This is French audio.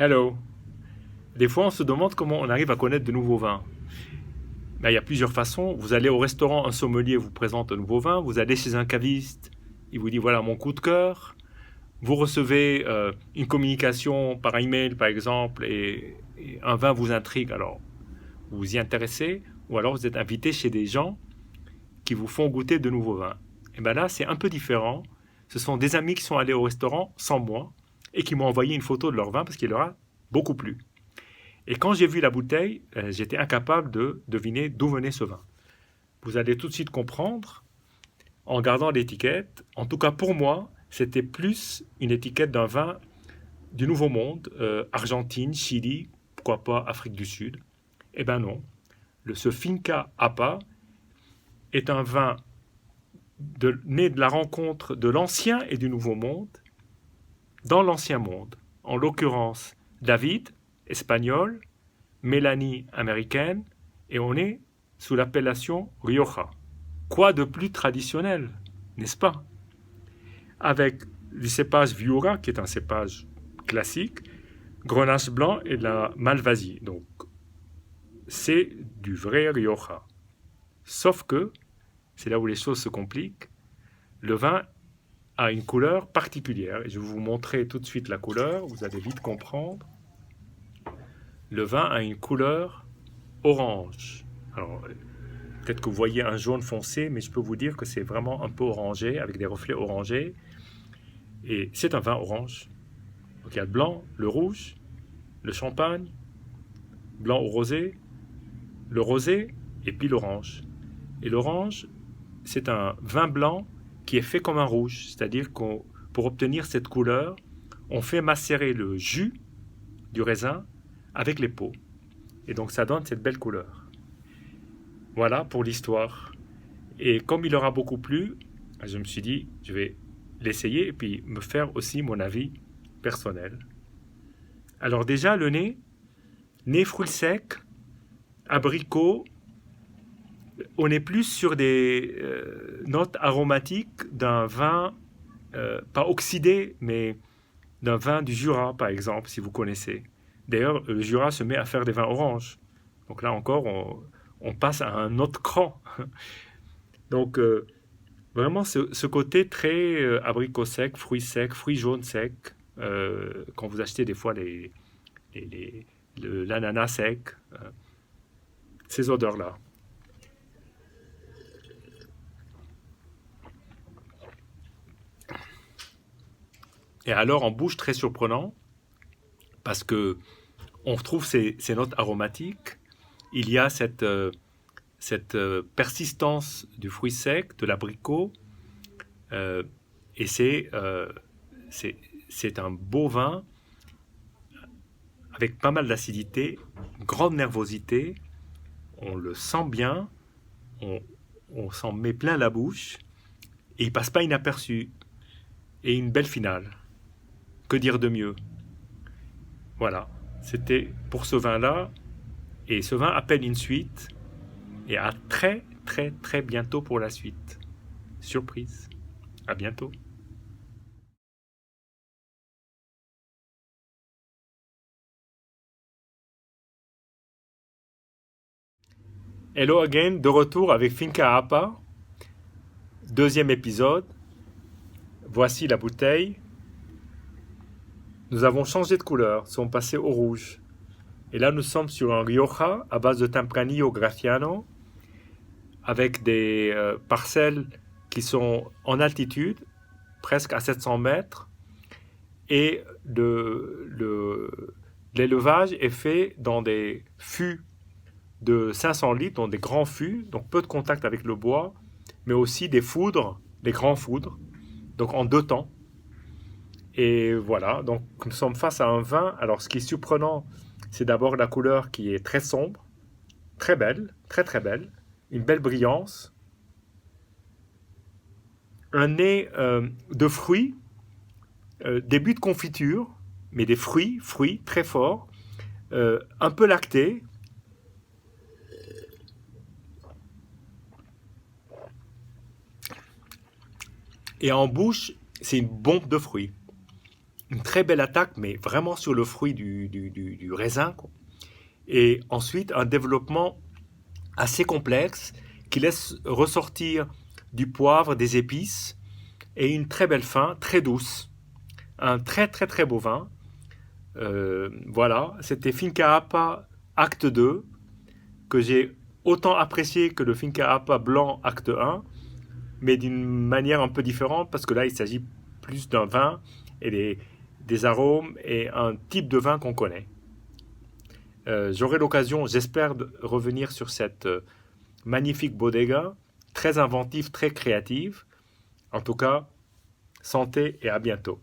Hello. Des fois, on se demande comment on arrive à connaître de nouveaux vins. Ben, il y a plusieurs façons. Vous allez au restaurant, un sommelier vous présente un nouveau vin. Vous allez chez un caviste, il vous dit voilà mon coup de cœur. Vous recevez une communication par email, par exemple, et un vin vous intrigue. Alors, vous vous y intéressez, ou alors vous êtes invité chez des gens qui vous font goûter de nouveaux vins. Et ben là, c'est un peu différent. Ce sont des amis qui sont allés au restaurant sans moi et qui m'ont envoyé une photo de leur vin parce qu'il leur a beaucoup plu. Et quand j'ai vu la bouteille, j'étais incapable de deviner d'où venait ce vin. Vous allez tout de suite comprendre en regardant l'étiquette. En tout cas pour moi, c'était plus une étiquette d'un vin du Nouveau Monde, Argentine, Chili, pourquoi pas Afrique du Sud. Eh ben non. Ce Finca Apa est un vin né de la rencontre de l'Ancien et du Nouveau Monde dans l'Ancien Monde. En l'occurrence, David, espagnol, Mélanie, américaine, et on est sous l'appellation Rioja. Quoi de plus traditionnel, n'est-ce pas? Avec du cépage Viura, qui est un cépage classique, Grenache blanc et de la Malvasie. Donc, c'est du vrai Rioja. Sauf que, c'est là où les choses se compliquent, le vin a une couleur particulière. Et je vais vous montrer tout de suite la couleur, vous allez vite comprendre. Le vin a une couleur orange. Alors, peut-être que vous voyez un jaune foncé, mais je peux vous dire que c'est vraiment un peu orangé, avec des reflets orangés. Et c'est un vin orange. Donc il y a le blanc, le rouge, le champagne, blanc au rosé, le rosé et puis l'orange. Et l'orange, c'est un vin blanc qui est fait comme un rouge. C'est-à-dire qu'on, pour obtenir cette couleur, on fait macérer le jus du raisin avec les peaux. Et donc ça donne cette belle couleur. Voilà pour l'histoire. Et comme il aura beaucoup plu, je me suis dit, je vais l'essayer et puis me faire aussi mon avis personnel. Alors déjà, le nez fruits secs, abricots, on est plus sur des notes aromatiques d'un vin, pas oxydé, mais d'un vin du Jura, par exemple, si vous connaissez. D'ailleurs, le Jura se met à faire des vins oranges. Donc là encore, on passe à un autre cran. Donc, vraiment, ce côté très abricot sec, fruits jaunes secs, quand vous achetez des fois l'ananas sec, ces odeurs-là. Et alors, en bouche, très surprenant, parce que on retrouve ces notes aromatiques, il y a cette persistance du fruit sec, de l'abricot, euh, et c'est un beau vin avec pas mal d'acidité, grande nervosité, on le sent bien, on, on s'en met plein la bouche, et il passe pas inaperçu. Et une belle finale. Que dire de mieux? Voilà, c'était pour ce vin-là, et ce vin appelle une suite, et à très très très bientôt pour la suite. Surprise, à bientôt. Hello again, de retour avec Finca Apa, deuxième épisode. Voici la bouteille. Nous avons changé de couleur, nous sommes passés au rouge. Et là, nous sommes sur un Rioja à base de Tempranillo Graciano, avec des parcelles qui sont en altitude, presque à 700 mètres, et l'élevage est fait dans des fûts de 500 litres, donc des grands fûts, donc peu de contact avec le bois, mais aussi des foudres, des grands foudres, donc en deux temps. Et voilà, donc nous sommes face à un vin. Alors ce qui est surprenant, c'est d'abord la couleur qui est très sombre, très belle, très très belle, une belle brillance, un nez de fruits, début de confiture, mais des fruits très forts, un peu lactés. Et en bouche, c'est une bombe de fruits. une très belle attaque, mais vraiment sur le fruit du raisin, quoi. Et ensuite, un développement assez complexe qui laisse ressortir du poivre, des épices et une très belle fin, très douce. Un très très très beau vin. Voilà, c'était Finca Apa Acte 2 que j'ai autant apprécié que le Finca Apa Blanc Acte 1, mais d'une manière un peu différente parce que là il s'agit plus d'un vin et des arômes et un type de vin qu'on connaît. J'aurai l'occasion, j'espère, de revenir sur cette magnifique bodega, très inventive, très créative. En tout cas, santé et à bientôt.